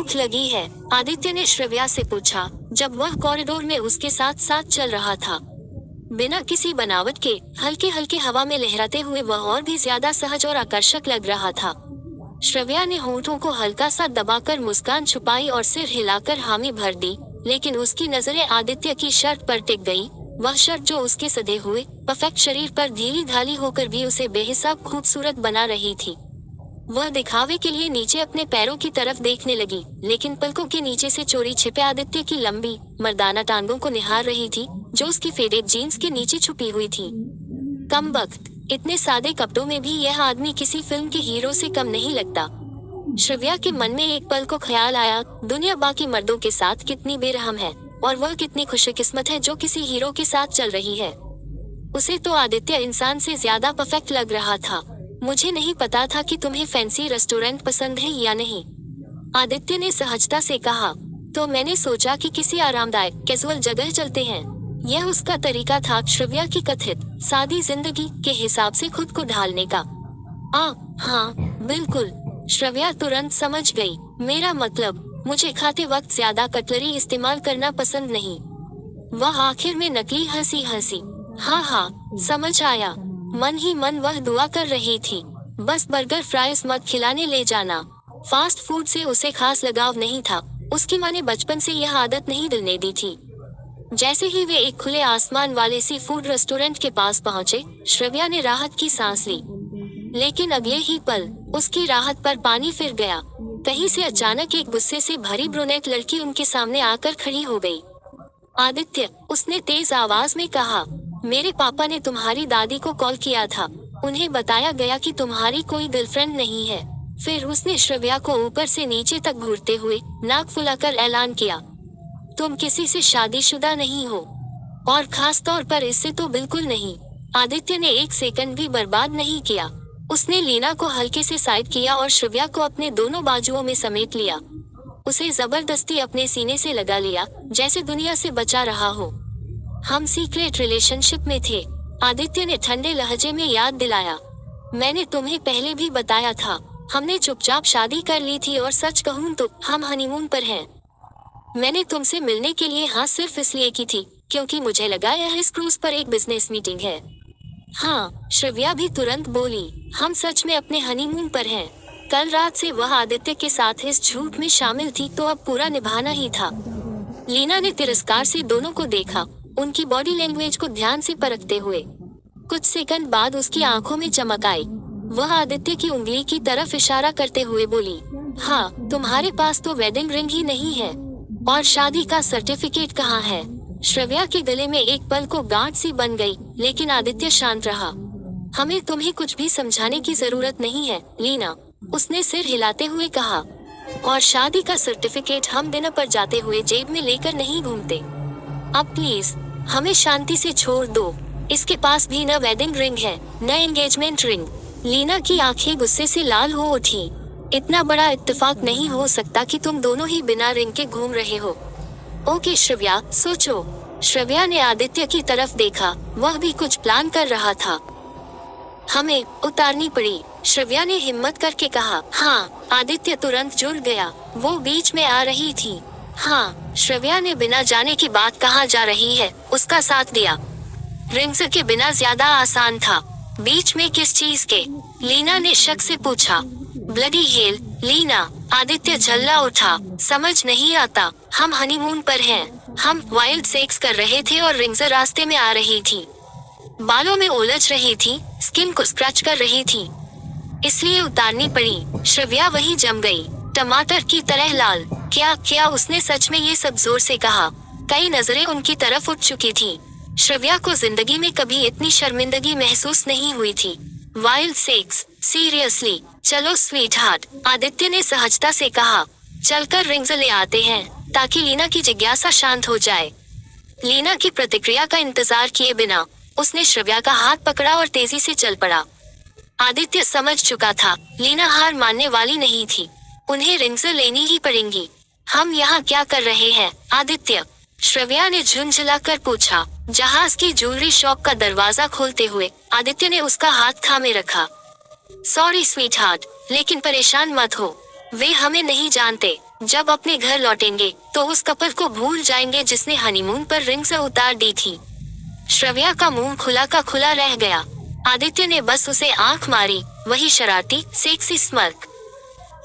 भूख लगी है? आदित्य ने श्रव्या से पूछा, जब वह कॉरिडोर में उसके साथ साथ चल रहा था। बिना किसी बनावट के हल्के हल्के हवा में लहराते हुए वह और भी ज्यादा सहज और आकर्षक लग रहा था। श्रव्या ने होंठों को हल्का सा दबाकर मुस्कान छुपाई और सिर हिलाकर हामी भर दी, लेकिन उसकी नजरें आदित्य की शर्ट पर टिक गई। वह शर्ट जो उसके सधे हुए परफेक्ट शरीर पर ढीली ढाली होकर भी उसे बेहिसाब खूबसूरत बना रही थी। वह दिखावे के लिए नीचे अपने पैरों की तरफ देखने लगी, लेकिन पलकों के नीचे से चोरी छिपे आदित्य की लंबी मर्दाना टांगों को निहार रही थी, जो उसकी फेडेड जीन्स के नीचे छुपी हुई थी। कमबख्त, इतने सादे कपड़ों में भी यह आदमी किसी फिल्म के हीरो से कम नहीं लगता। श्रव्या के मन में एक पल को ख्याल आया, दुनिया बाकी मर्दों के साथ कितनी बेरहम है और वह कितनी खुशकिस्मत है जो किसी हीरो के साथ चल रही है। उसे तो आदित्य इंसान से ज्यादा परफेक्ट लग रहा था। मुझे नहीं पता था कि तुम्हें फैंसी रेस्टोरेंट पसंद है या नहीं, आदित्य ने सहजता से कहा। तो मैंने सोचा कि किसी आरामदायक कैजुअल जगह चलते हैं। यह उसका तरीका था श्रव्या की कथित सादी जिंदगी के हिसाब से खुद को ढालने का। हाँ बिल्कुल, श्रव्या तुरंत समझ गई। मेरा मतलब, मुझे खाते वक्त ज्यादा कटलरी इस्तेमाल करना पसंद नहीं। वह आखिर में नकली हंसी हंसी। हाँ, समझ आया। मन ही मन वह दुआ कर रही थी, बस बर्गर फ्राइज मत खिलाने ले जाना। फास्ट फूड से उसे खास लगाव नहीं था। उसकी माँ ने बचपन से यह आदत नहीं डलने दी थी। जैसे ही वे एक खुले आसमान वाले सी फूड रेस्टोरेंट के पास पहुंचे, श्रव्या ने राहत की सांस ली, लेकिन अगले ही पल उसकी राहत पर पानी फिर गया। कहीं से अचानक एक गुस्से से भरी ब्रूनेट लड़की उनके सामने आकर खड़ी हो गई। आदित्य, उसने तेज आवाज में कहा, मेरे पापा ने तुम्हारी दादी को कॉल किया था। उन्हें बताया गया कि तुम्हारी कोई गर्लफ्रेंड नहीं है। फिर उसने श्रव्या को ऊपर से नीचे तक घूरते हुए नाक फुलाकर ऐलान किया, तुम किसी से शादीशुदा नहीं हो, और खास तौर पर इससे तो बिल्कुल नहीं। आदित्य ने एक सेकंड भी बर्बाद नहीं किया। उसने लीना को हल्के से साइड किया और श्रव्या को अपने दोनों बाजुओं में समेट लिया। उसे जबरदस्ती अपने सीने से लगा लिया, जैसे दुनिया से बचा रहा हो। हम सीक्रेट रिलेशनशिप में थे, आदित्य ने ठंडे लहजे में याद दिलाया। मैंने तुम्हें पहले भी बताया था। हमने चुपचाप शादी कर ली थी और सच कहूँ तो हम हनीमून पर हैं। मैंने तुमसे मिलने के लिए हाँ सिर्फ इसलिए की थी क्योंकि मुझे लगा यह इस क्रूज पर एक बिजनेस मीटिंग है। हाँ, श्रव्या भी तुरंत बोली, हम सच में अपने हनीमून पर हैं। कल रात से वह आदित्य के साथ इस झूठ में शामिल थी, तो अब पूरा निभाना ही था। लीना ने तिरस्कार से दोनों को देखा, उनकी बॉडी लैंग्वेज को ध्यान से परखते हुए। कुछ सेकंड बाद उसकी आंखों में चमक आई। वह आदित्य की उंगली की तरफ इशारा करते हुए बोली, हाँ, तुम्हारे पास तो वेडिंग रिंग ही नहीं है, और शादी का सर्टिफिकेट कहाँ है? श्रव्या के गले में एक पल को गांठ सी बन गई, लेकिन आदित्य शांत रहा। हमें तुम्हें कुछ भी समझाने की जरूरत नहीं है, लीना, उसने सिर हिलाते हुए कहा। और शादी का सर्टिफिकेट हम डिनर पर जाते हुए जेब में लेकर नहीं घूमते। अब प्लीज हमें शांति से छोड़ दो। इसके पास भी न वेडिंग रिंग है, न एंगेजमेंट रिंग। लीना की आंखें गुस्से से लाल हो उठी। इतना बड़ा इत्तेफाक नहीं हो सकता कि तुम दोनों ही बिना रिंग के घूम रहे हो। ओके श्रव्या, सोचो। श्रव्या ने आदित्य की तरफ देखा, वह भी कुछ प्लान कर रहा था। हमें उतारनी पड़ी, श्रव्या ने हिम्मत करके कहा। हाँ, आदित्य तुरंत जुड़ गया, वो बीच में आ रही थी। हाँ, श्रव्या ने बिना जाने की बात कहाँ जा रही है उसका साथ दिया। रिंग्स के बिना ज्यादा आसान था। बीच में किस चीज के? लीना ने शक से पूछा। ब्लडी हेल, लीना, आदित्य झल्ला उठा। समझ नहीं आता, हम हनीमून पर हैं। हम वाइल्ड सेक्स कर रहे थे और रिंग्स रास्ते में आ रही थी, बालों में उलझ रही थी, स्किन को स्क्रैच कर रही थी, इसलिए उतारनी पड़ी। श्रव्या वही जम गई, टमाटर की तरह लाल। क्या उसने सच में ये सब जोर से कहा? कई नजरें उनकी तरफ उठ चुकी थी। श्रव्या को जिंदगी में कभी इतनी शर्मिंदगी महसूस नहीं हुई थी। Wild sex, seriously? चलो स्वीट हार्ट, आदित्य ने सहजता से कहा। चलकर रिंग्स ले आते हैं, ताकि लीना की जिज्ञासा शांत हो जाए। लीना की प्रतिक्रिया का इंतजार किए बिना उसने श्रव्या का हाथ पकड़ा और तेजी से चल पड़ा। आदित्य समझ चुका था, लीना हार मानने वाली नहीं थी। उन्हें रिंग्स लेनी ही पड़ेंगी। हम यहाँ क्या कर रहे हैं आदित्य? श्रव्या ने झुंझलाकर पूछा। जहाज की ज्वेलरी शॉप का दरवाजा खोलते हुए आदित्य ने उसका हाथ थामे रखा। सॉरी स्वीट हार्ट, लेकिन परेशान मत हो, वे हमें नहीं जानते। जब अपने घर लौटेंगे तो उस कपल को भूल जाएंगे जिसने हनीमून पर रिंग से उतार दी थी। श्रव्या का मुंह खुला का खुला रह गया। आदित्य ने बस उसे आंख मारी, वही शरारती सेक्सी स्मर्क।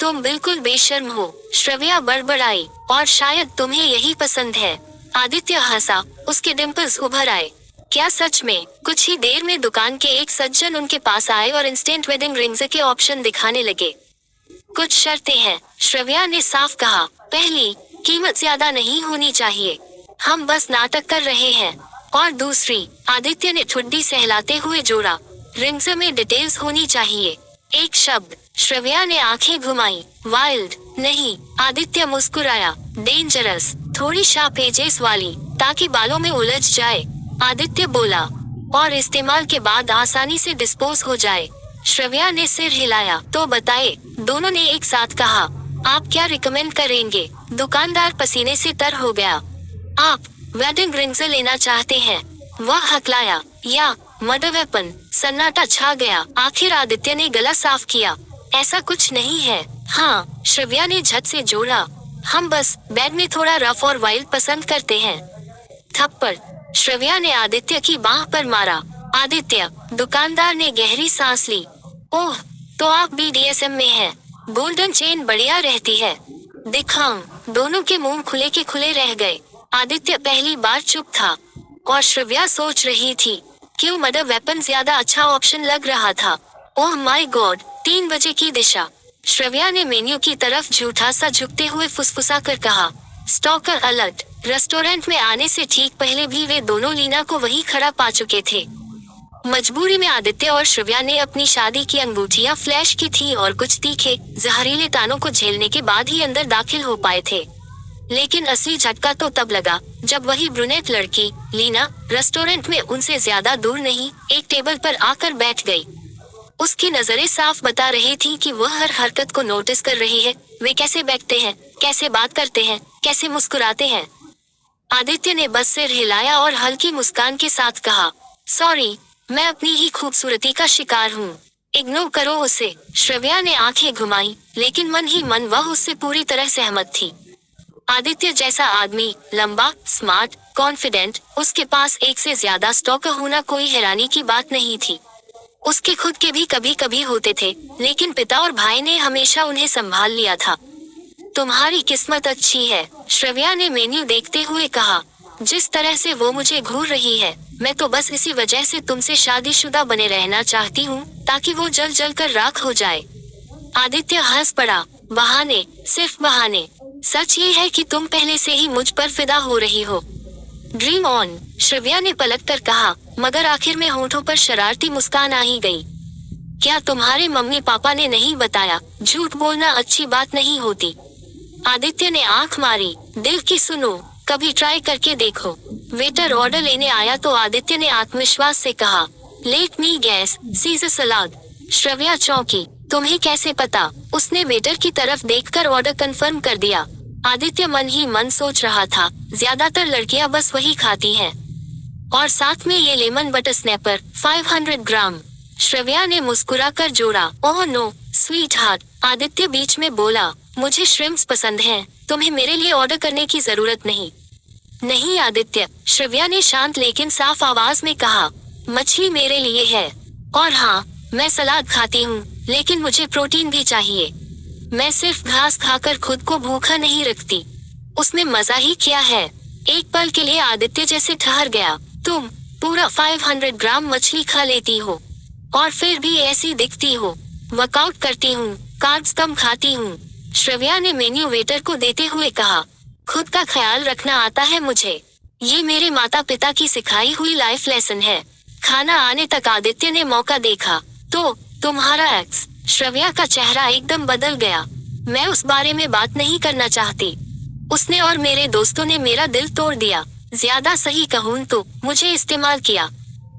तुम बिल्कुल बेशर्म हो, श्रव्या बड़बड़ाई, और शायद तुम्हें यही पसंद है। आदित्य हंसा, उसके डिंपल्स उभर आए। क्या सच में? कुछ ही देर में दुकान के एक सज्जन उनके पास आए और इंस्टेंट वेडिंग रिंग्स के ऑप्शन दिखाने लगे। कुछ शर्तें हैं, श्रव्या ने साफ कहा। पहली, कीमत ज्यादा नहीं होनी चाहिए, हम बस नाटक कर रहे हैं। और दूसरी, आदित्य ने ठुड्डी सहलाते हुए जोड़ा, रिंग्स में डिटेल्स होनी चाहिए। एक शब्द। श्रव्या ने आंखें घुमाई। वाइल्ड नहीं। आदित्य मुस्कुराया। डेंजरस, थोड़ी शार्प एजेस वाली, ताकि बालों में उलझ जाए। आदित्य बोला, और इस्तेमाल के बाद आसानी से डिस्पोज हो जाए। श्रव्या ने सिर हिलाया। तो बताए, दोनों ने एक साथ कहा। आप क्या रिकमेंड करेंगे? दुकानदार पसीने से तर हो गया। आप वेडिंग रिंग्स लेना चाहते हैं? वह हकलाया। या मर्डर वेपन? सन्नाटा छा गया। आखिर आदित्य ने गला साफ किया। ऐसा कुछ नहीं है। हाँ, श्रव्या ने झट से जोड़ा, हम बस बेड में थोड़ा रफ और वाइल्ड पसंद करते हैं। थप्पड़। श्रव्या ने आदित्य की बाह पर मारा। आदित्य। दुकानदार ने गहरी सांस ली। ओह, तो आप BDSM में हैं। गोल्डन चेन बढ़िया रहती है। दिखाऊं? दोनों के मुंह खुले के खुले रह गए। आदित्य पहली बार चुप था, और श्रव्या सोच रही थी, क्यों मर्डर वेपन ज्यादा अच्छा ऑप्शन लग रहा था। ओह माय गॉड, 3 बजे की दिशा। श्रव्या ने मेन्यू की तरफ झूठा सा झुकते हुए फुसफुसा कर कहा, स्टॉकर अलर्ट। रेस्टोरेंट में आने से ठीक पहले भी वे दोनों लीना को वहीं खड़ा पा चुके थे। मजबूरी में आदित्य और श्रव्या ने अपनी शादी की अंगूठियां फ्लैश की थी और कुछ तीखे जहरीले तानों को झेलने के बाद ही अंदर दाखिल हो पाए थे। लेकिन असली झटका तो तब लगा जब वही ब्रूनेट लड़की लीना रेस्टोरेंट में उनसे ज्यादा दूर नहीं एक टेबल पर आकर बैठ गई। उसकी नजरें साफ बता रही थी कि वह हर हरकत को नोटिस कर रही है। वे कैसे बैठते हैं, कैसे बात करते हैं, कैसे मुस्कुराते हैं। आदित्य ने बस सिर हिलाया और हल्की मुस्कान के साथ कहा, सॉरी, मैं अपनी ही खूबसूरती का शिकार हूँ, इग्नोर करो उसे। श्रव्या ने आंखें घुमाई, लेकिन मन ही मन वह उससे पूरी तरह सहमत थी। आदित्य जैसा आदमी, लंबा, स्मार्ट, कॉन्फिडेंट, उसके पास एक से ज्यादा स्टॉकर होना कोई हैरानी की बात नहीं थी। उसके खुद के भी कभी कभी होते थे, लेकिन पिता और भाई ने हमेशा उन्हें संभाल लिया था। तुम्हारी किस्मत अच्छी है, श्रव्या ने मेन्यू देखते हुए कहा। जिस तरह से वो मुझे घूर रही है, मैं तो बस इसी वजह से तुमसे शादीशुदा बने रहना चाहती हूँ, ताकि वो जल जल कर राख हो जाए। आदित्य हंस पड़ा। बहाने, सिर्फ बहाने। सच ये है कि तुम पहले से ही मुझ पर फिदा हो रही हो। ड्रीम ऑन, श्रव्या ने पलट कर कहा, मगर आखिर में होठों पर शरारती मुस्कान आ ही गई। क्या तुम्हारे मम्मी पापा ने नहीं बताया? झूठ बोलना अच्छी बात नहीं होती। आदित्य ने आंख मारी। दिल की सुनो, कभी ट्राई करके देखो। वेटर ऑर्डर लेने आया तो आदित्य ने आत्मविश्वास से कहा, लेट मी गैस, सीजर सलाद। श्रव्या चौंकी। तुम्हें कैसे पता? उसने वेटर की तरफ देखकर ऑर्डर कंफर्म कर दिया। आदित्य मन ही मन सोच रहा था, ज्यादातर लड़कियां बस वही खाती हैं। और साथ में ये lemon butter snapper 500 gram. Shravya ने मुस्कुरा कर जोड़ा, oh no sweetheart. Aditya बीच में बोला, मुझे श्रिम्प्स पसंद हैं, तुम्हें मेरे लिए ऑर्डर करने की जरूरत नहीं। नहीं आदित्य, श्रव्या ने शांत लेकिन साफ आवाज में कहा, मछली मेरे लिए है। और हाँ, मैं सलाद खाती हूँ, लेकिन मुझे प्रोटीन भी चाहिए। मैं सिर्फ घास खाकर खुद को भूखा नहीं रखती। उसमें मजा ही क्या है। एक पल के लिए आदित्य जैसे ठहर गया। तुम पूरा 500 ग्राम मछली खा लेती हो, और फिर भी ऐसी दिखती हो। वर्कआउट करती हूँ, कार्ब्स कम खाती हूँ। श्रव्या ने मेन्यू वेटर को देते हुए कहा, खुद का ख्याल रखना आता है मुझे। ये मेरे माता पिता की सिखाई हुई लाइफ लेसन है। खाना आने तक आदित्य ने मौका देखा। तो तुम्हारा एक्स? श्रव्या का चेहरा एकदम बदल गया। मैं उस बारे में बात नहीं करना चाहती। उसने और मेरे दोस्तों ने मेरा दिल तोड़ दिया। ज्यादा सही कहूँ तो मुझे इस्तेमाल किया।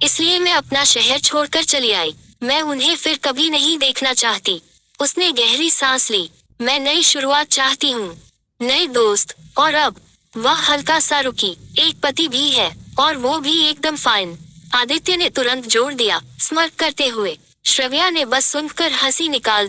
इसलिए मैं अपना शहर छोड़कर चली आई। मैं उन्हें फिर कभी नहीं देखना चाहती। उसने गहरी सांस ली। मैं नई शुरुआत चाहती हूँ, नए दोस्त। और अब वह हल्का सा रुकी। एक पति भी है, और वो भी एकदम फाइन। आदित्य ने तुरंत जोड़ दिया, स्मर्क करते हुए। श्रव्या ने बस सुनकर हंसी निकाल दी।